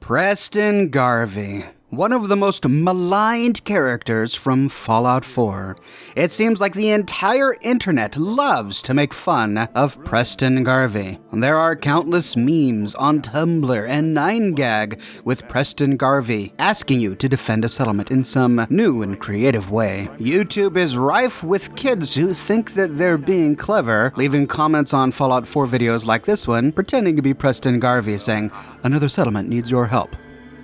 Preston Garvey, one of the most maligned characters from Fallout 4. It seems like the entire internet loves to make fun of Preston Garvey. There are countless memes on Tumblr and 9gag with Preston Garvey asking you to defend a settlement in some new and creative way. YouTube is rife with kids who think that they're being clever, leaving comments on Fallout 4 videos like this one, pretending to be Preston Garvey saying, "Another settlement needs your help."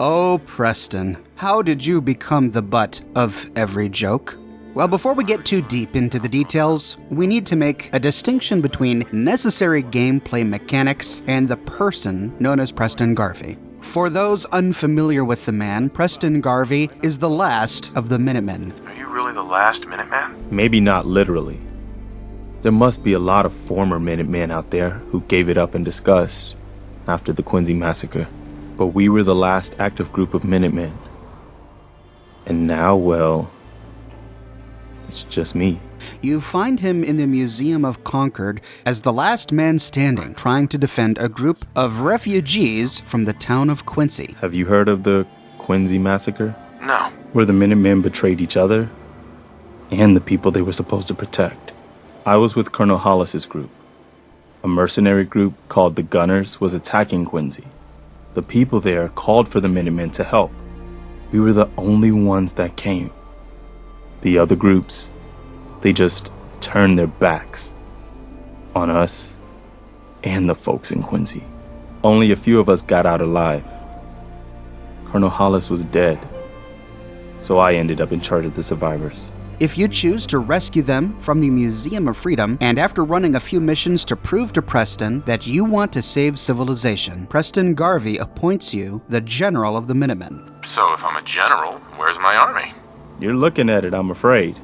Oh, Preston, how did you become the butt of every joke? Well, before we get too deep into the details, we need to make a distinction between necessary gameplay mechanics and the person known as Preston Garvey. For those unfamiliar with the man, Preston Garvey is the last of the Minutemen. Are you really the last Minuteman? Maybe not literally. There must be a lot of former Minutemen out there who gave it up in disgust after the Quincy massacre. But we were the last active group of Minutemen. And now, well, it's just me. You find him in the Museum of Concord as the last man standing, trying to defend a group of refugees from the town of Quincy. Have you heard of the Quincy massacre? No. Where the Minutemen betrayed each other and the people they were supposed to protect. I was with Colonel Hollis's group. A mercenary group called the Gunners was attacking Quincy. The people there called for the Minutemen to help. We were the only ones that came. The other groups, they just turned their backs on us and the folks in Quincy. Only a few of us got out alive. Colonel Hollis was dead, so I ended up in charge of the survivors. If you choose to rescue them from the Museum of Freedom, and after running a few missions to prove to Preston that you want to save civilization, Preston Garvey appoints you the general of the Minutemen. So if I'm a general, where's my army? You're looking at it, I'm afraid.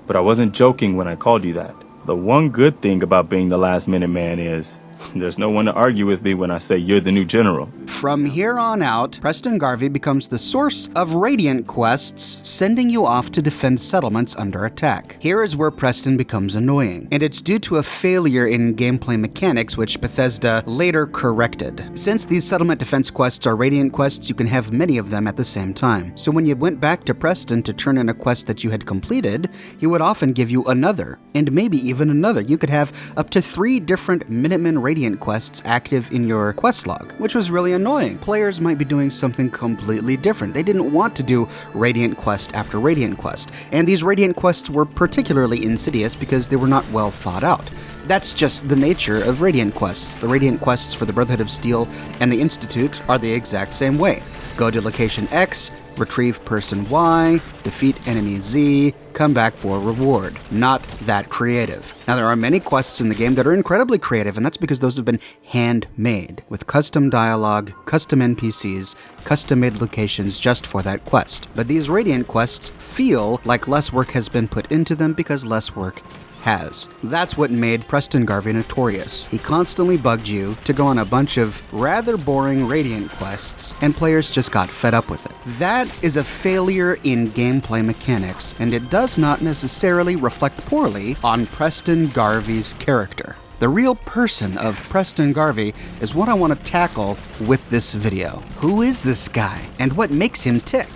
But I wasn't joking when I called you that. The one good thing about being the last Minuteman is there's no one to argue with me when I say you're the new general. From here on out, Preston Garvey becomes the source of Radiant quests, sending you off to defend settlements under attack. Here is where Preston becomes annoying, and it's due to a failure in gameplay mechanics which Bethesda later corrected. Since these settlement defense quests are Radiant quests, you can have many of them at the same time. So when you went back to Preston to turn in a quest that you had completed, he would often give you another, and maybe even another. You could have up to 3 different Minutemen Radiant quests active in your quest log, which was really annoying. Players might be doing something completely different. They didn't want to do Radiant quest after Radiant quest, and these Radiant quests were particularly insidious because they were not well thought out. That's just the nature of Radiant quests. The Radiant quests for the Brotherhood of Steel and the Institute are the exact same way. Go to location X, retrieve person Y, defeat enemy Z, come back for reward. Not that creative. Now, there are many quests in the game that are incredibly creative, and that's because those have been handmade, with custom dialogue, custom NPCs, custom-made locations just for that quest. But these Radiant quests feel like less work has been put into them because less work has. That's what made Preston Garvey notorious. He constantly bugged you to go on a bunch of rather boring Radiant quests, and players just got fed up with it. That is a failure in gameplay mechanics, and it does not necessarily reflect poorly on Preston Garvey's character. The real person of Preston Garvey is what I want to tackle with this video. Who is this guy, and what makes him tick?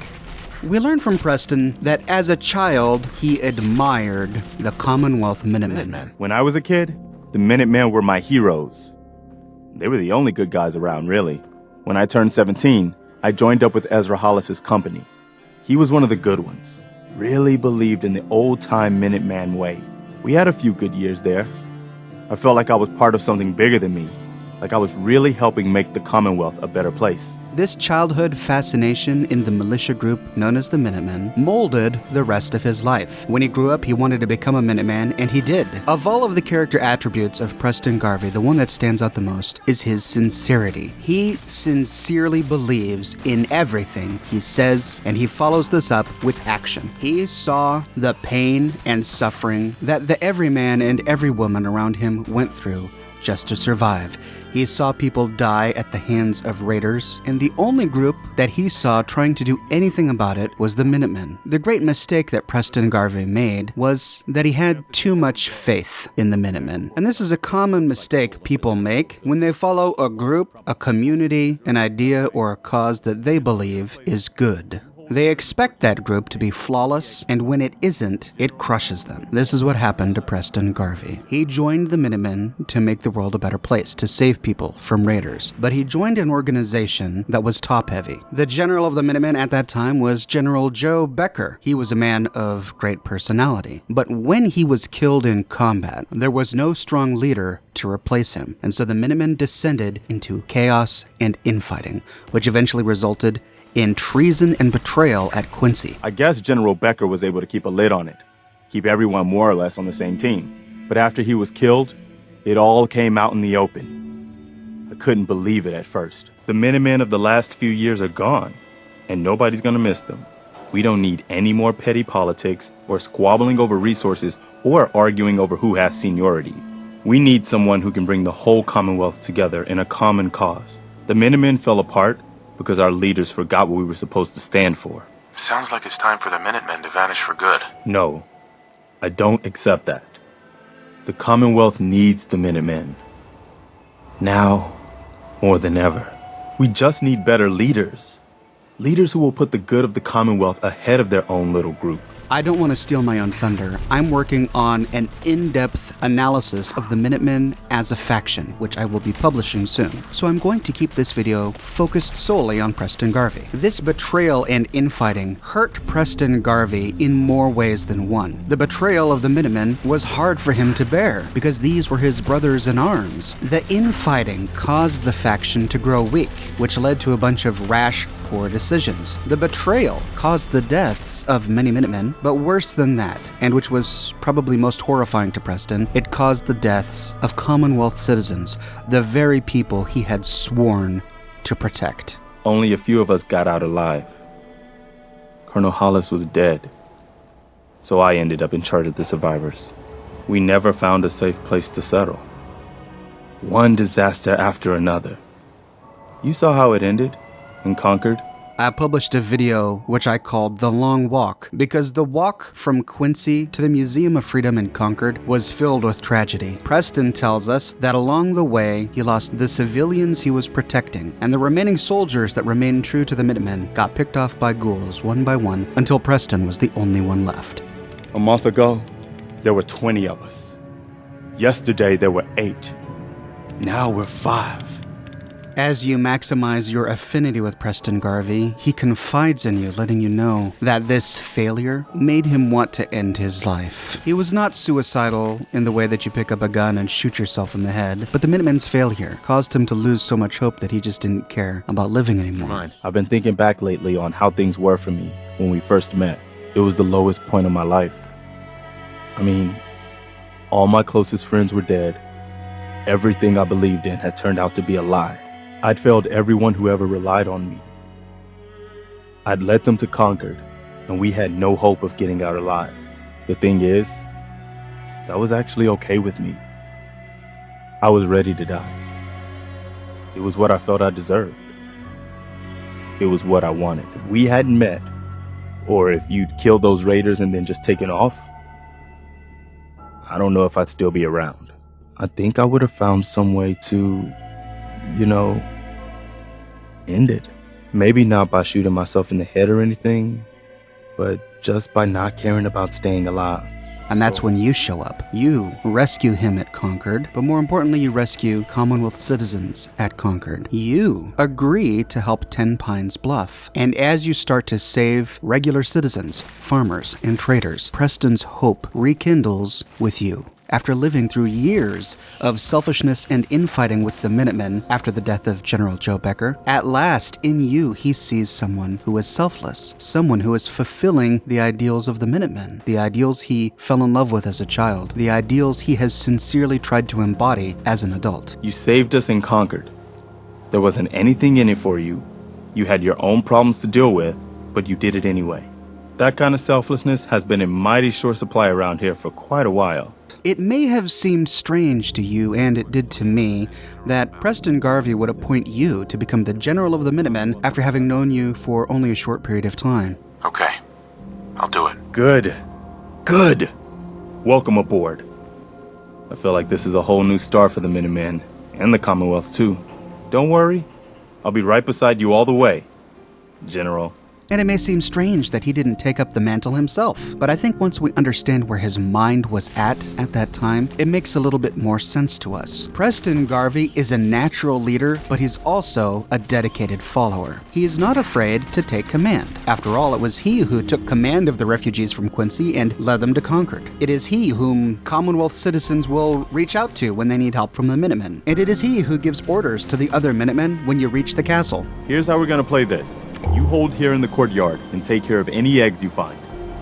We learn from Preston that as a child, he admired the Commonwealth Minutemen. When I was a kid, the Minutemen were my heroes. They were the only good guys around, really. When I turned 17, I joined up with Ezra Hollis's company. He was one of the good ones. Really believed in the old-time Minuteman way. We had a few good years there. I felt like I was part of something bigger than me, like I was really helping make the Commonwealth a better place. This childhood fascination in the militia group known as the Minutemen molded the rest of his life. When he grew up, he wanted to become a Minuteman, and he did. Of all of the character attributes of Preston Garvey, the one that stands out the most is his sincerity. He sincerely believes in everything he says, and he follows this up with action. He saw the pain and suffering that the everyman and every woman around him went through just to survive. He saw people die at the hands of raiders, and the only group that he saw trying to do anything about it was the Minutemen. The great mistake that Preston Garvey made was that he had too much faith in the Minutemen. And this is a common mistake people make when they follow a group, a community, an idea, or a cause that they believe is good. They expect that group to be flawless, and when it isn't, it crushes them. This is what happened to Preston Garvey. He joined the Minutemen to make the world a better place, to save people from raiders. But he joined an organization that was top-heavy. The general of the Minutemen at that time was General Joe Becker. He was a man of great personality. But when he was killed in combat, there was no strong leader to replace him. And so the Minutemen descended into chaos and infighting, which eventually resulted in treason and betrayal at Quincy. I guess General Becker was able to keep a lid on it, keep everyone more or less on the same team. But after he was killed, it all came out in the open. I couldn't believe it at first. The Minutemen of the last few years are gone, and nobody's gonna miss them. We don't need any more petty politics or squabbling over resources or arguing over who has seniority. We need someone who can bring the whole Commonwealth together in a common cause. The Minutemen fell apart because our leaders forgot what we were supposed to stand for. Sounds like it's time for the Minutemen to vanish for good. No, I don't accept that. The Commonwealth needs the Minutemen. Now, more than ever. We just need better leaders. Leaders who will put the good of the Commonwealth ahead of their own little group. I don't want to steal my own thunder. I'm working on an in-depth analysis of the Minutemen as a faction, which I will be publishing soon. So I'm going to keep this video focused solely on Preston Garvey. This betrayal and infighting hurt Preston Garvey in more ways than one. The betrayal of the Minutemen was hard for him to bear, because these were his brothers in arms. The infighting caused the faction to grow weak, which led to a bunch of rash, poor decisions. The betrayal caused the deaths of many Minutemen, but worse than that, and which was probably most horrifying to Preston, it caused the deaths of Commonwealth citizens, the very people he had sworn to protect. Only a few of us got out alive. Colonel Hollis was dead, so I ended up in charge of the survivors. We never found a safe place to settle. One disaster after another. You saw how it ended in Concord? I published a video which I called The Long Walk, because the walk from Quincy to the Museum of Freedom in Concord was filled with tragedy. Preston tells us that along the way, he lost the civilians he was protecting, and the remaining soldiers that remained true to the Minutemen got picked off by ghouls one by one until Preston was the only one left. A month ago, there were 20 of us. Yesterday, there were 8. Now we're 5. As you maximize your affinity with Preston Garvey, he confides in you, letting you know that this failure made him want to end his life. He was not suicidal in the way that you pick up a gun and shoot yourself in the head, but the Minutemen's failure caused him to lose so much hope that he just didn't care about living anymore. I've been thinking back lately on how things were for me when we first met. It was the lowest point of my life. I mean, all my closest friends were dead. Everything I believed in had turned out to be a lie. I'd failed everyone who ever relied on me. I'd led them to Concord, and we had no hope of getting out alive. The thing is, that was actually okay with me. I was ready to die. It was what I felt I deserved. It was what I wanted. If we hadn't met, or if you'd killed those raiders and then just taken off, I don't know if I'd still be around. I think I would have found some way to, end it. Maybe not by shooting myself in the head or anything, but just by not caring about staying alive. And that's when you show up. You rescue him at Concord, but more importantly, you rescue Commonwealth citizens at Concord. You agree to help Ten Pines Bluff. And as you start to save regular citizens, farmers, and traders, Preston's hope rekindles with you. After living through years of selfishness and infighting with the Minutemen after the death of General Joe Becker, at last, in you, he sees someone who is selfless, someone who is fulfilling the ideals of the Minutemen, the ideals he fell in love with as a child, the ideals he has sincerely tried to embody as an adult. You saved us in Concord. There wasn't anything in it for you. You had your own problems to deal with, but you did it anyway. That kind of selflessness has been in mighty short supply around here for quite a while. It may have seemed strange to you, and it did to me, that Preston Garvey would appoint you to become the General of the Minutemen after having known you for only a short period of time. Okay. I'll do it. Good. Good. Welcome aboard. I feel like this is a whole new start for the Minutemen, and the Commonwealth too. Don't worry, I'll be right beside you all the way, General. And it may seem strange that he didn't take up the mantle himself, but I think once we understand where his mind was at that time, it makes a little bit more sense to us. Preston Garvey is a natural leader, but he's also a dedicated follower. He is not afraid to take command. After all, it was he who took command of the refugees from Quincy and led them to Concord. It is he whom Commonwealth citizens will reach out to when they need help from the Minutemen. And it is he who gives orders to the other Minutemen when you reach the castle. Here's how we're gonna play this. You hold here in the courtyard and take care of any eggs you find.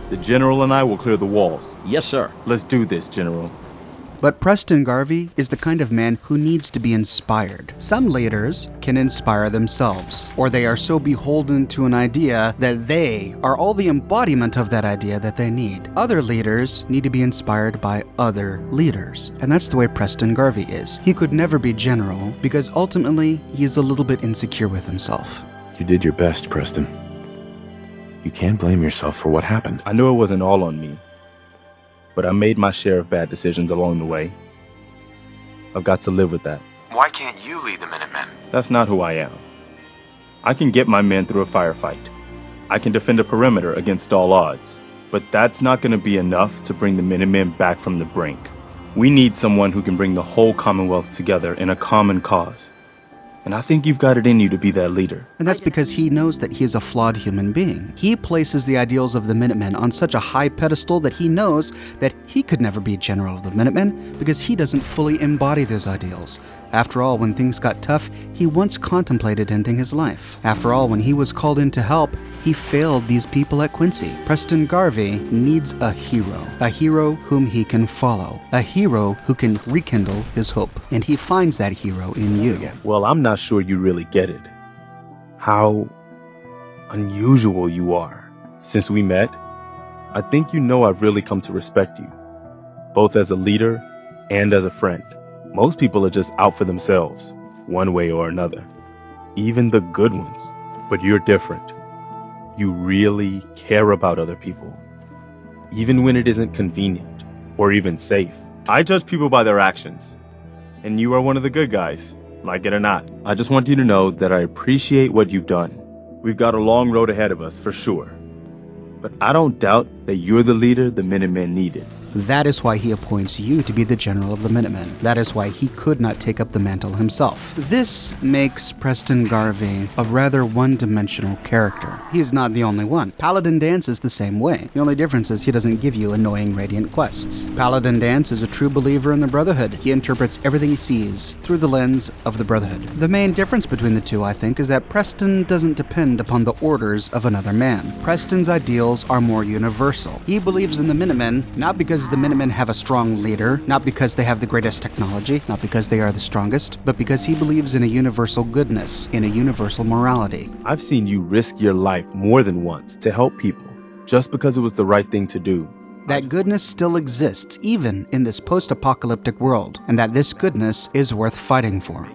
The General and I will clear the walls. Yes, sir. Let's do this, General. But Preston Garvey is the kind of man who needs to be inspired. Some leaders can inspire themselves, or they are so beholden to an idea that they are all the embodiment of that idea that they need. Other leaders need to be inspired by other leaders. And that's the way Preston Garvey is. He could never be general because ultimately he is a little bit insecure with himself. You did your best, Preston. You can't blame yourself for what happened. I knew it wasn't all on me, but I made my share of bad decisions along the way. I've got to live with that. Why can't you lead the Minutemen? That's not who I am. I can get my men through a firefight. I can defend a perimeter against all odds. But that's not going to be enough to bring the Minutemen back from the brink. We need someone who can bring the whole Commonwealth together in a common cause. And I think you've got it in you to be that leader. And that's because he knows that he is a flawed human being. He places the ideals of the Minutemen on such a high pedestal that he knows that he could never be general of the Minutemen because he doesn't fully embody those ideals. After all, when things got tough, he once contemplated ending his life. After all, when he was called in to help, he failed these people at Quincy. Preston Garvey needs a hero whom he can follow, a hero who can rekindle his hope. And he finds that hero in you. Well, I'm not sure you really get it. How unusual you are. Since we met, I think you know I've really come to respect you, both as a leader and as a friend. Most people are just out for themselves, one way or another, even the good ones. But you're different. You really care about other people, even when it isn't convenient or even safe. I judge people by their actions, and you are one of the good guys, like it or not. I just want you to know that I appreciate what you've done. We've got a long road ahead of us, for sure. But I don't doubt that you're the leader the Minutemen needed. That is why he appoints you to be the general of the Minutemen. That is why he could not take up the mantle himself. This makes Preston Garvey a rather one-dimensional character. He is not the only one. Paladin Dance is the same way. The only difference is he doesn't give you annoying radiant quests. Paladin Dance is a true believer in the Brotherhood. He interprets everything he sees through the lens of the Brotherhood. The main difference between the two, I think, is that Preston doesn't depend upon the orders of another man. Preston's ideals are more universal. He believes in the Minutemen, not because the Minutemen have a strong leader, not because they have the greatest technology, not because they are the strongest, but because he believes in a universal goodness, in a universal morality. I've seen you risk your life more than once to help people, just because it was the right thing to do. That goodness still exists, even in this post-apocalyptic world, and that this goodness is worth fighting for.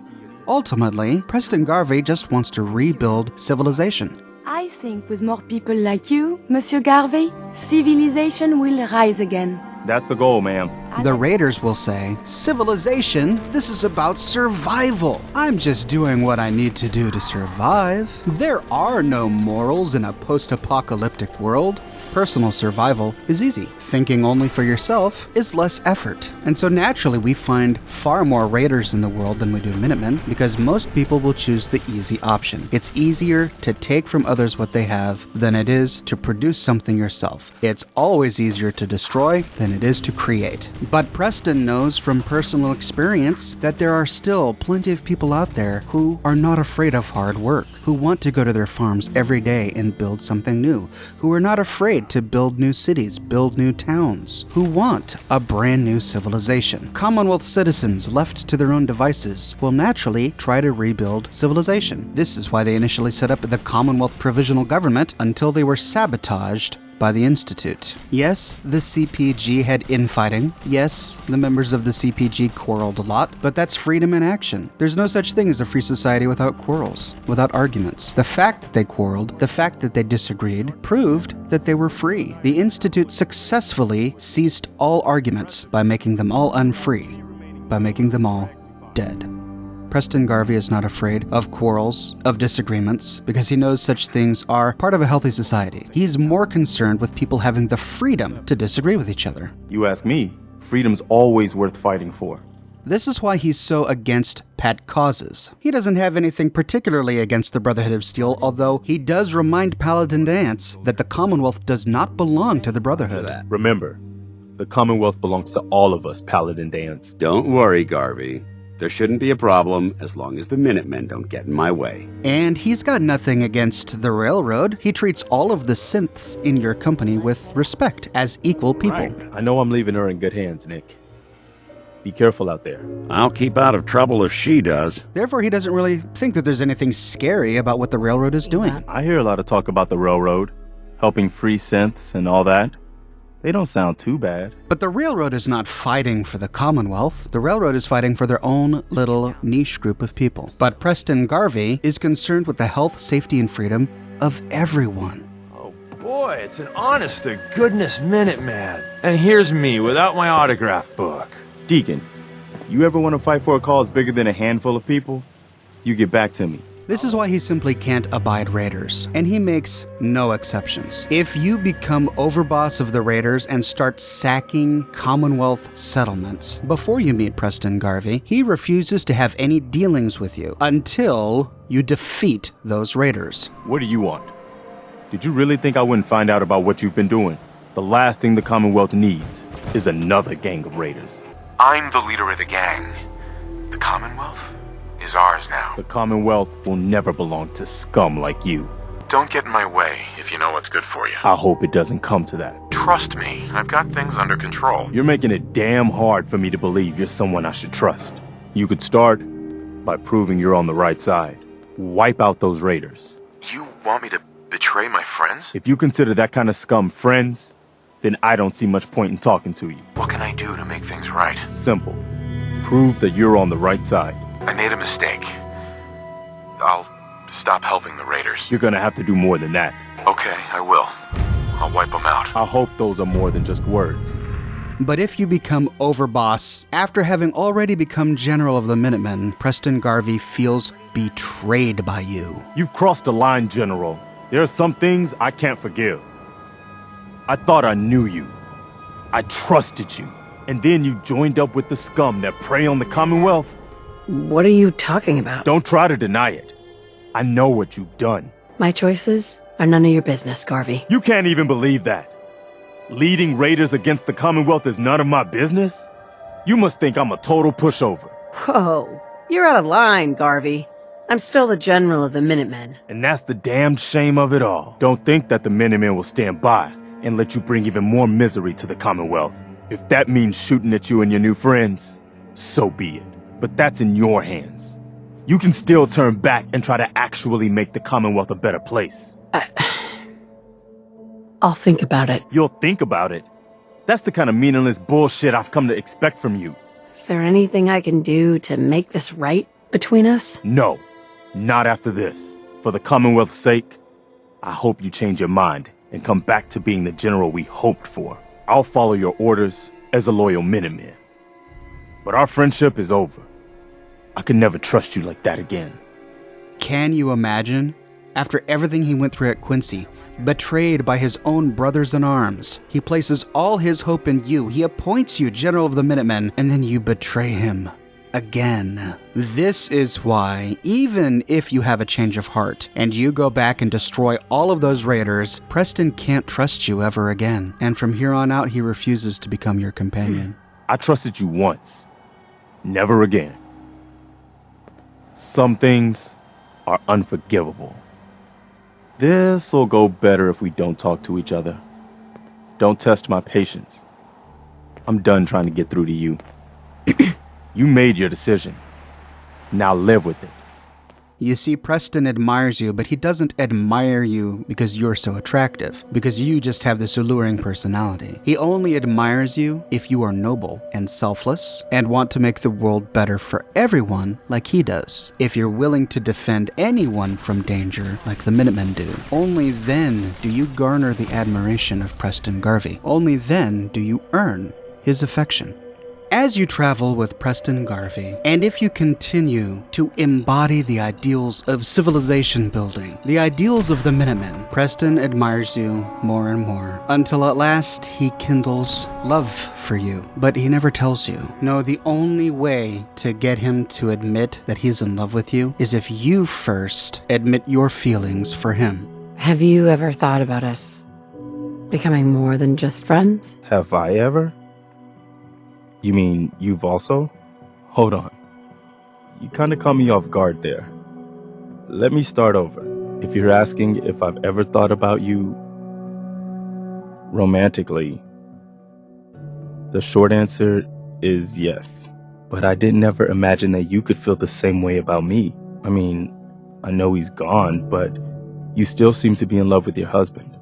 Ultimately, Preston Garvey just wants to rebuild civilization. I think with more people like you, Monsieur Garvey, civilization will rise again. That's the goal, ma'am. The raiders will say, civilization? This is about survival. I'm just doing what I need to do to survive. There are no morals in a post-apocalyptic world. Personal survival is easy. Thinking only for yourself is less effort. And so naturally we find far more raiders in the world than we do Minutemen because most people will choose the easy option. It's easier to take from others what they have than it is to produce something yourself. It's always easier to destroy than it is to create. But Preston knows from personal experience that there are still plenty of people out there who are not afraid of hard work, who want to go to their farms every day and build something new, who are not afraid to build new cities, build new towns, who want a brand new civilization. Commonwealth citizens left to their own devices will naturally try to rebuild civilization. This is why they initially set up the Commonwealth Provisional Government until they were sabotaged by the Institute. Yes, the CPG had infighting. Yes, the members of the CPG quarreled a lot, but that's freedom in action. There's no such thing as a free society without quarrels, without arguments. The fact that they quarreled, the fact that they disagreed, proved that they were free. The Institute successfully ceased all arguments by making them all unfree, by making them all dead. Preston Garvey is not afraid of quarrels, of disagreements, because he knows such things are part of a healthy society. He's more concerned with people having the freedom to disagree with each other. You ask me, freedom's always worth fighting for. This is why he's so against pet causes. He doesn't have anything particularly against the Brotherhood of Steel, although he does remind Paladin Dance that the Commonwealth does not belong to the Brotherhood. Remember, the Commonwealth belongs to all of us, Paladin Dance. Don't worry, Garvey. There shouldn't be a problem as long as the Minutemen don't get in my way. And he's got nothing against the Railroad. He treats all of the synths in your company with respect as equal people. Right. I know I'm leaving her in good hands, Nick. Be careful out there. I'll keep out of trouble if she does. Therefore, he doesn't really think that there's anything scary about what the Railroad is doing. I hear a lot of talk about the Railroad, helping free synths and all that. They don't sound too bad. But the Railroad is not fighting for the Commonwealth. The Railroad is fighting for their own little niche group of people. But Preston Garvey is concerned with the health, safety, and freedom of everyone. Oh boy, it's an honest-to-goodness Minuteman. And here's me without my autograph book. Deacon, you ever want to fight for a cause bigger than a handful of people? You get back to me. This is why he simply can't abide Raiders, and he makes no exceptions. If you become overboss of the Raiders and start sacking Commonwealth settlements, before you meet Preston Garvey, he refuses to have any dealings with you until you defeat those Raiders. What do you want? Did you really think I wouldn't find out about what you've been doing? The last thing the Commonwealth needs is another gang of Raiders. I'm the leader of the gang. The Commonwealth is ours now. The Commonwealth will never belong to scum like you. Don't get in my way if you know what's good for you. I hope it doesn't come to that. Trust me, I've got things under control. You're making it damn hard for me to believe you're someone I should trust. You could start by proving you're on the right side. Wipe out those Raiders. You want me to betray my friends? If you consider that kind of scum friends, then I don't see much point in talking to you. What can I do to make things right? Simple. Prove that you're on the right side. I made a mistake. I'll stop helping the Raiders. You're gonna have to do more than that. Okay, I will. I'll wipe them out. I hope those are more than just words. But if you become overboss, after having already become general of the Minutemen, Preston Garvey feels betrayed by you. You've crossed the line, General. There are some things I can't forgive. I thought I knew you. I trusted you. And then you joined up with the scum that prey on the Commonwealth. What are you talking about? Don't try to deny it. I know what you've done. My choices are none of your business, Garvey. You can't even believe that. Leading Raiders against the Commonwealth is none of my business? You must think I'm a total pushover. Whoa, you're out of line, Garvey. I'm still the general of the Minutemen. And that's the damned shame of it all. Don't think that the Minutemen will stand by and let you bring even more misery to the Commonwealth. If that means shooting at you and your new friends, so be it. But that's in your hands. You can still turn back and try to actually make the Commonwealth a better place. I'll think about it. You'll think about it? That's the kind of meaningless bullshit I've come to expect from you. Is there anything I can do to make this right between us? No, not after this. For the Commonwealth's sake, I hope you change your mind and come back to being the general we hoped for. I'll follow your orders as a loyal Minuteman. But our friendship is over. I could never trust you like that again. Can you imagine? After everything he went through at Quincy, betrayed by his own brothers in arms, he places all his hope in you. He appoints you general of the Minutemen, and then you betray him again. This is why, even if you have a change of heart and you go back and destroy all of those Raiders, Preston can't trust you ever again. And from here on out, he refuses to become your companion. I trusted you once. Never again. Some things are unforgivable. This'll go better if we don't talk to each other. Don't test my patience. I'm done trying to get through to you. You made your decision. Now live with it. You see, Preston admires you, but he doesn't admire you because you're so attractive, because you just have this alluring personality. He only admires you if you are noble and selfless and want to make the world better for everyone like he does. If you're willing to defend anyone from danger like the Minutemen do, only then do you garner the admiration of Preston Garvey. Only then do you earn his affection. As you travel with Preston Garvey, and if you continue to embody the ideals of civilization building, the ideals of the Minutemen, Preston admires you more and more, until at last he kindles love for you. But he never tells you. No, the only way to get him to admit that he's in love with you is if you first admit your feelings for him. Have you ever thought about us becoming more than just friends? Have I ever? You mean you've also? Hold on. You kind of caught me off guard there. Let me start over. If you're asking if I've ever thought about you romantically, the short answer is yes. But I didn't ever imagine that you could feel the same way about me. I mean, I know he's gone, but you still seem to be in love with your husband.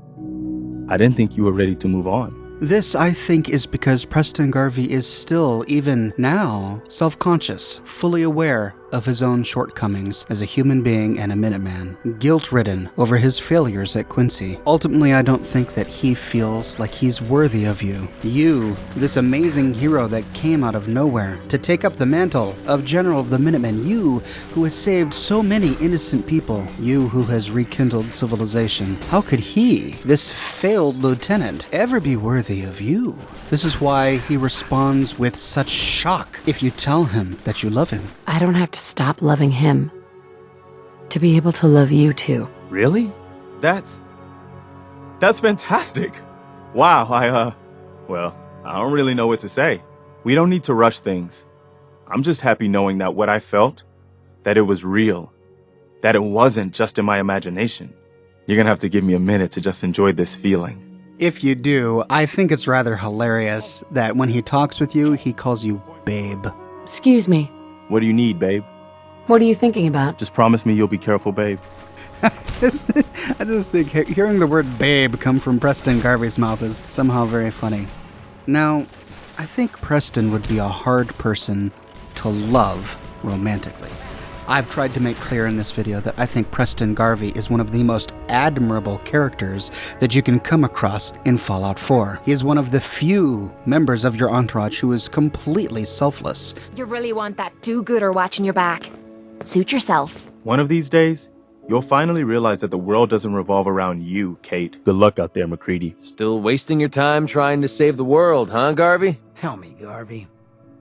I didn't think you were ready to move on. This, I think, is because Preston Garvey is still, even now, self-conscious, fully aware of his own shortcomings as a human being and a Minuteman, guilt-ridden over his failures at Quincy. Ultimately, I don't think that he feels like he's worthy of you. You, this amazing hero that came out of nowhere to take up the mantle of General of the Minutemen. You, who has saved so many innocent people. You, who has rekindled civilization. How could he, this failed lieutenant, ever be worthy of you? This is why he responds with such shock if you tell him that you love him. I don't have to stop loving him to be able to love you too. Really? That's fantastic. Wow, I don't really know what to say. We don't need to rush things. I'm just happy knowing that what I felt, that it was real, that it wasn't just in my imagination. You're gonna have to give me a minute to just enjoy this feeling. If you do, I think it's rather hilarious that when he talks with you, he calls you babe. Excuse me. What do you need, babe? What are you thinking about? Just promise me you'll be careful, babe. I just think hearing the word babe come from Preston Garvey's mouth is somehow very funny. Now, I think Preston would be a hard person to love romantically. I've tried to make clear in this video that I think Preston Garvey is one of the most admirable characters that you can come across in Fallout 4. He is one of the few members of your entourage who is completely selfless. You really want that do-gooder watching your back. Suit yourself. One of these days, you'll finally realize that the world doesn't revolve around you, Kate. Good luck out there, McCready. Still wasting your time trying to save the world, huh, Garvey? Tell me, Garvey,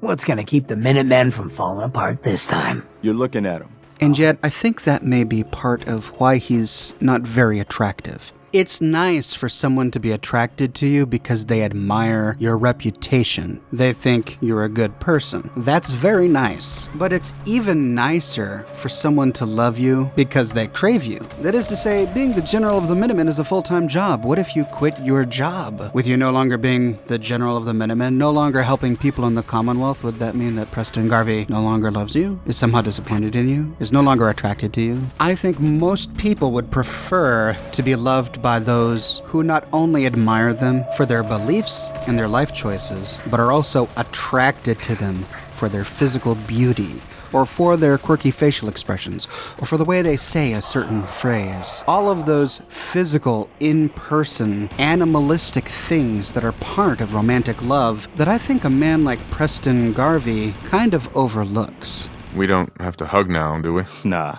what's gonna keep the Minutemen from falling apart this time? You're looking at him. And yet, I think that may be part of why he's not very attractive. It's nice for someone to be attracted to you because they admire your reputation. They think you're a good person. That's very nice. But it's even nicer for someone to love you because they crave you. That is to say, being the General of the Minutemen is a full-time job. What if you quit your job? With you no longer being the General of the Minutemen, no longer helping people in the Commonwealth, would that mean that Preston Garvey no longer loves you? Is somehow disappointed in you? Is no longer attracted to you? I think most people would prefer to be loved by those who not only admire them for their beliefs and their life choices, but are also attracted to them for their physical beauty, or for their quirky facial expressions, or for the way they say a certain phrase. All of those physical, in-person, animalistic things that are part of romantic love that I think a man like Preston Garvey kind of overlooks. We don't have to hug now, do we? Nah,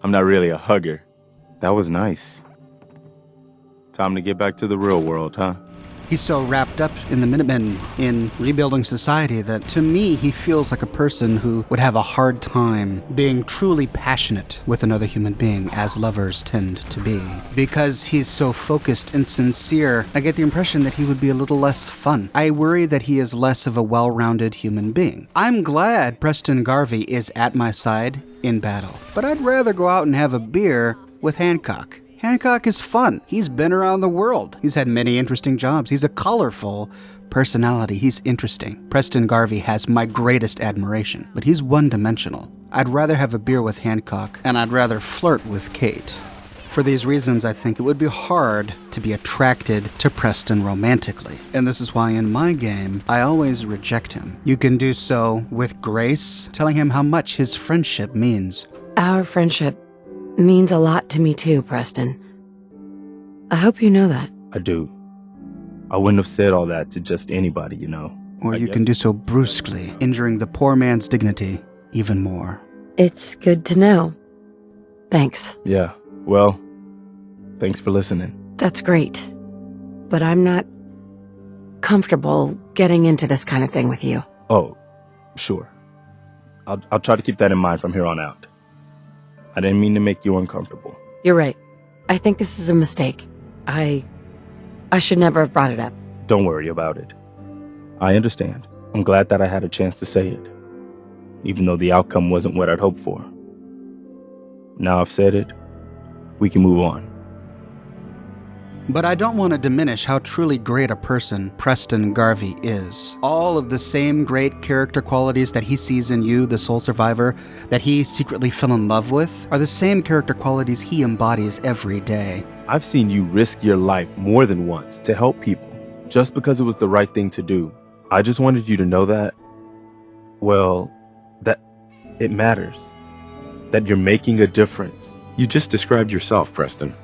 I'm not really a hugger. That was nice. Time to get back to the real world, huh? He's so wrapped up in the Minutemen, in rebuilding society, that to me he feels like a person who would have a hard time being truly passionate with another human being, as lovers tend to be. Because he's so focused and sincere, I get the impression that he would be a little less fun. I worry that he is less of a well-rounded human being. I'm glad Preston Garvey is at my side in battle, but I'd rather go out and have a beer with Hancock. Hancock is fun. He's been around the world. He's had many interesting jobs. He's a colorful personality, he's interesting. Preston Garvey has my greatest admiration, but he's one-dimensional. I'd rather have a beer with Hancock, and I'd rather flirt with Kate. For these reasons, I think it would be hard to be attracted to Preston romantically. And this is why in my game, I always reject him. You can do so with grace, telling him how much his friendship means. Our friendship means a lot to me too, Preston. I hope you know that. I do. I wouldn't have said all that to just anybody, you know. Or you can do so brusquely, injuring the poor man's dignity even more. It's good to know. Thanks. Yeah, well, thanks for listening. That's great. But I'm not comfortable getting into this kind of thing with you. Oh, sure. I'll try to keep that in mind from here on out. I didn't mean to make you uncomfortable. You're right. I think this is a mistake. I should never have brought it up. Don't worry about it. I understand. I'm glad that I had a chance to say it, even though the outcome wasn't what I'd hoped for. Now I've said it, we can move on. But I don't want to diminish how truly great a person Preston Garvey is. All of the same great character qualities that he sees in you, the sole survivor, that he secretly fell in love with, are the same character qualities he embodies every day. I've seen you risk your life more than once to help people, just because it was the right thing to do. I just wanted you to know that, well, that it matters. That you're making a difference. You just described yourself, Preston.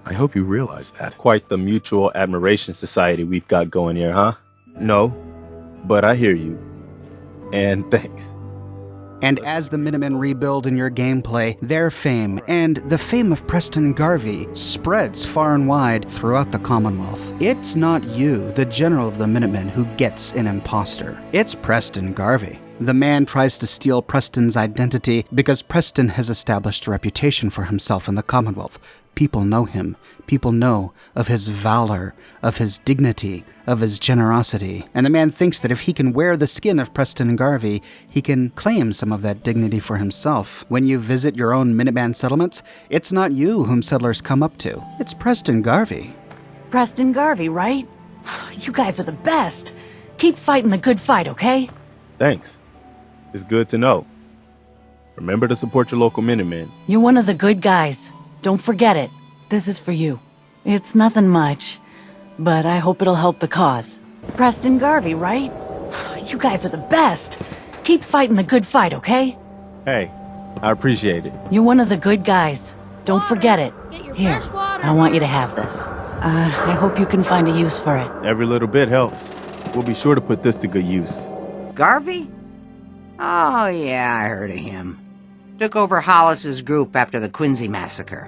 I hope you realize that. Quite the mutual admiration society we've got going here, huh? No, but I hear you. And thanks. And as the Minutemen rebuild in your gameplay, their fame, and the fame of Preston Garvey, spreads far and wide throughout the Commonwealth. It's not you, the general of the Minutemen, who gets an imposter. It's Preston Garvey. The man tries to steal Preston's identity because Preston has established a reputation for himself in the Commonwealth. People know him. People know of his valor, of his dignity, of his generosity. And the man thinks that if he can wear the skin of Preston Garvey, he can claim some of that dignity for himself. When you visit your own Minuteman settlements, it's not you whom settlers come up to. It's Preston Garvey. Preston Garvey, right? You guys are the best. Keep fighting the good fight, okay? Thanks. It's good to know. Remember to support your local Minutemen. You're one of the good guys. Don't forget it. This is for you. It's nothing much, but I hope it'll help the cause. Preston Garvey, right? You guys are the best. Keep fighting the good fight, okay? Hey, I appreciate it. You're one of the good guys. Don't forget it. Here, I want you to have this. I hope you can find a use for it. Every little bit helps. We'll be sure to put this to good use. Garvey? Oh, yeah, I heard of him. Took over Hollis's group after the Quincy massacre.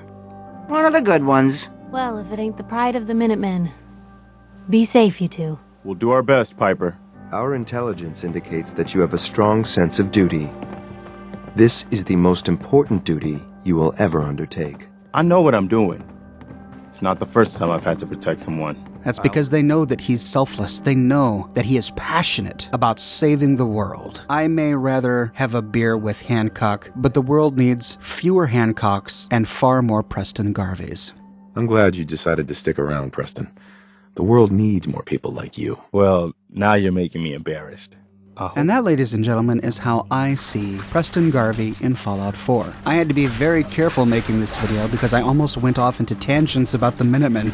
One of the good ones. Well, if it ain't the pride of the Minutemen. Be safe, you two. We'll do our best, Piper. Our intelligence indicates that you have a strong sense of duty. This is the most important duty you will ever undertake. I know what I'm doing. It's not the first time I've had to protect someone. That's because they know that he's selfless. They know that he is passionate about saving the world. I may rather have a beer with Hancock, but the world needs fewer Hancocks and far more Preston Garveys. I'm glad you decided to stick around, Preston. The world needs more people like you. Well, now you're making me embarrassed. And that, ladies and gentlemen, is how I see Preston Garvey in Fallout 4. I had to be very careful making this video because I almost went off into tangents about the Minutemen.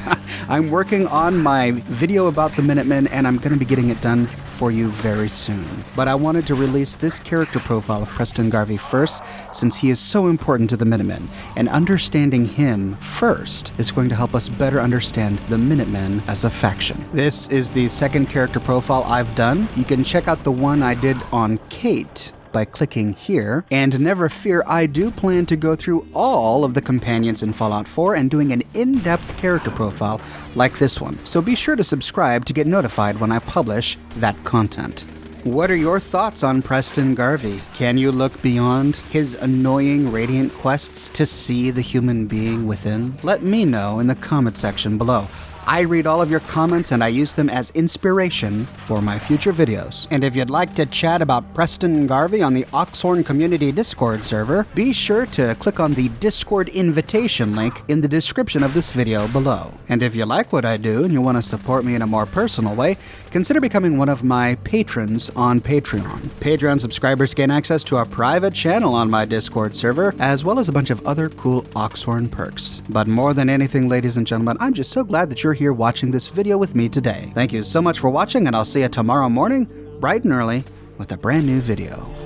I'm working on my video about the Minutemen, and I'm going to be getting it done for you very soon. But I wanted to release this character profile of Preston Garvey first, since he is so important to the Minutemen, and understanding him first is going to help us better understand the Minutemen as a faction. This is the second character profile I've done. You can check out the one I did on Kate by clicking here, and never fear, I do plan to go through all of the companions in Fallout 4 and doing an in-depth character profile like this one, so be sure to subscribe to get notified when I publish that content. What are your thoughts on Preston Garvey? Can you look beyond his annoying Radiant quests to see the human being within? Let me know in the comment section below. I read all of your comments and I use them as inspiration for my future videos. And if you'd like to chat about Preston Garvey on the Oxhorn Community Discord server, be sure to click on the Discord invitation link in the description of this video below. And if you like what I do and you want to support me in a more personal way, consider becoming one of my patrons on Patreon. Patreon subscribers gain access to a private channel on my Discord server, as well as a bunch of other cool Oxhorn perks. But more than anything, ladies and gentlemen, I'm just so glad that you're here watching this video with me today. Thank you so much for watching, and I'll see you tomorrow morning, bright and early, with a brand new video.